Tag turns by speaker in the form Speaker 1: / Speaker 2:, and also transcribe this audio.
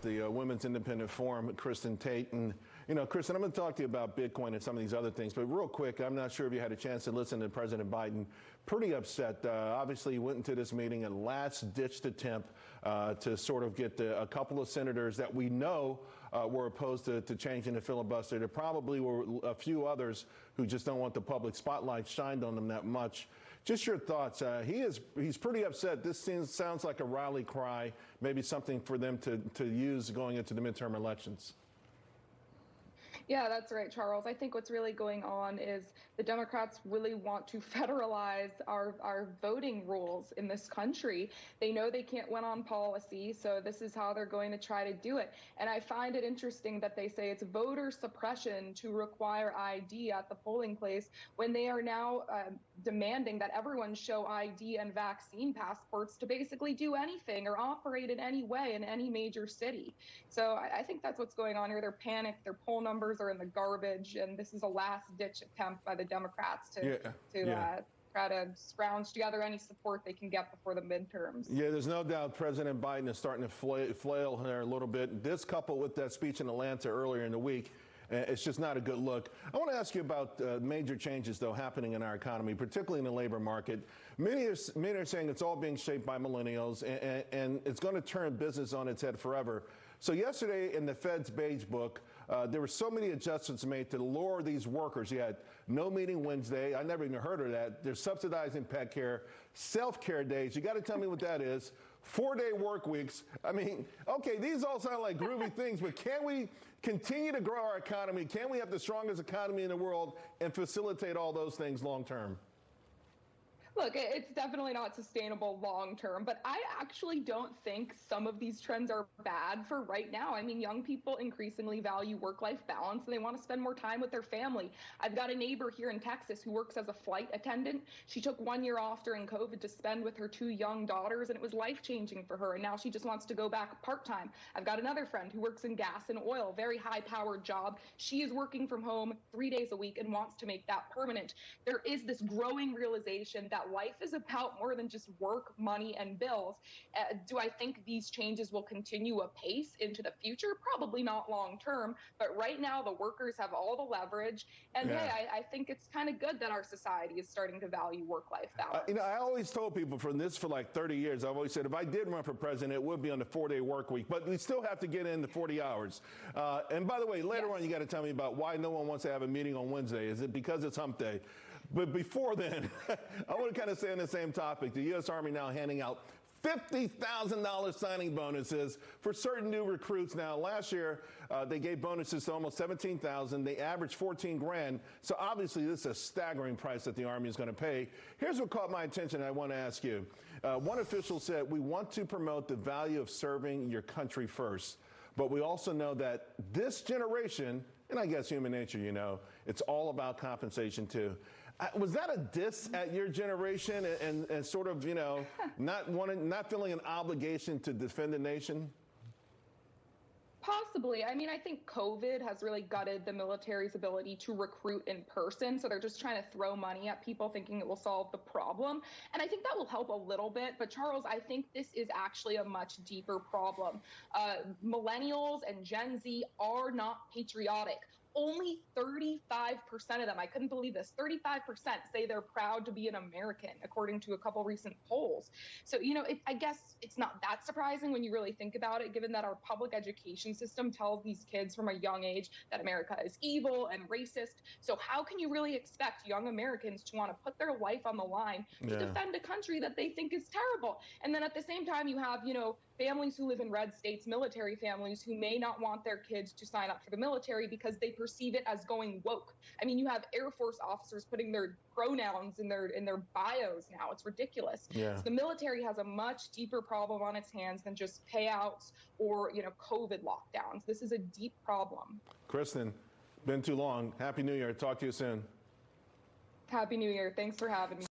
Speaker 1: the Women's Independent Forum, Kristin Tate. And, Kristin, I'm going to talk to you about Bitcoin and some of these other things. But real quick, I'm not sure if you had a chance to listen to President Biden. Pretty upset. Obviously, he went into this meeting, a last-ditched attempt to sort of get a couple of senators that we know were opposed to changing the filibuster. There probably were a few others who just don't want the public spotlight shined on them that much. Just your thoughts. He's pretty upset. This sounds like a rally cry, maybe something for them to use going into the midterm elections.
Speaker 2: Yeah, that's right, Charles. I think what's really going on is the Democrats really want to federalize our voting rules in this country. They know they can't win on policy, so this is how they're going to try to do it. And I find it interesting that they say it's voter suppression to require ID at the polling place when they are now demanding that everyone show ID and vaccine passports to basically do anything or operate in any way in any major city. So I think that's what's going on here. They're panicked. Their poll numbers are in the garbage, and this is a last-ditch attempt by the Democrats to try to scrounge together any support they can get before the midterms.
Speaker 1: Yeah, there's no doubt President Biden is starting to flail here a little bit. This coupled with that speech in Atlanta earlier in the week, it's just not a good look. I want to ask you about major changes, though, happening in our economy, particularly in the labor market. Many are saying it's all being shaped by millennials, and it's going to turn business on its head forever. So yesterday in the Fed's Beige Book, there were so many adjustments made to lure these workers. You had no meeting Wednesday. I never even heard of that. They're subsidizing pet care, self-care days. You got to tell me what that is. 4-day work weeks. I mean, okay, these all sound like groovy things, but can we continue to grow our economy? Can we have the strongest economy in the world and facilitate all those things long term?
Speaker 2: Look, it's definitely not sustainable long term, but I actually don't think some of these trends are bad for right now. I mean, young people increasingly value work-life balance, and they want to spend more time with their family. I've got a neighbor here in Texas who works as a flight attendant. She took 1 year off during COVID to spend with her 2 young daughters, and it was life-changing for her, and now she just wants to go back part-time. I've got another friend who works in gas and oil, very high-powered job. She is working from home 3 days a week and wants to make that permanent. There is this growing realization that life is about more than just work, money, and bills. Do I think these changes will continue apace into the future? Probably not long term, but right now the workers have all the leverage. And hey, I think it's kind of good that our society is starting to value work-life balance.
Speaker 1: I always told people for like 30 years, I've always said if I did run for president, it would be on the 4-day work week, but we still have to get in the 40 hours. And by the way, later on, you got to tell me about why no one wants to have a meeting on Wednesday. Is it because it's hump day? But before then, I want to kind of stay on the same topic. The U.S. Army now handing out $50,000 signing bonuses for certain new recruits. Now, last year, they gave bonuses to almost 17,000. They averaged 14 grand. So obviously, this is a staggering price that the Army is going to pay. Here's what caught my attention, and I want to ask you. One official said, we want to promote the value of serving your country first. But we also know that this generation, and I guess human nature, it's all about compensation, too. Was that a diss at your generation and sort of, not feeling an obligation to defend the nation?
Speaker 2: Possibly. I mean, I think COVID has really gutted the military's ability to recruit in person. So they're just trying to throw money at people thinking it will solve the problem. And I think that will help a little bit. But Charles, I think this is actually a much deeper problem. Millennials and Gen Z are not patriotic. Only 35% of them, I couldn't believe this, 35% say they're proud to be an American, according to a couple recent polls. So, I guess it's not that surprising when you really think about it, given that our public education system tells these kids from a young age that America is evil and racist. So how can you really expect young Americans to want to put their life on the line to defend a country that they think is terrible? And then at the same time, you have, families who live in red states, military families who may not want their kids to sign up for the military because they perceive it as going woke. I mean, you have Air Force officers putting their pronouns in their bios now. It's ridiculous.
Speaker 1: Yeah.
Speaker 2: So the military has a much deeper problem on its hands than just payouts or, COVID lockdowns. This is a deep problem.
Speaker 1: Kristin, been too long. Happy New Year. Talk to you soon.
Speaker 2: Happy New Year. Thanks for having me.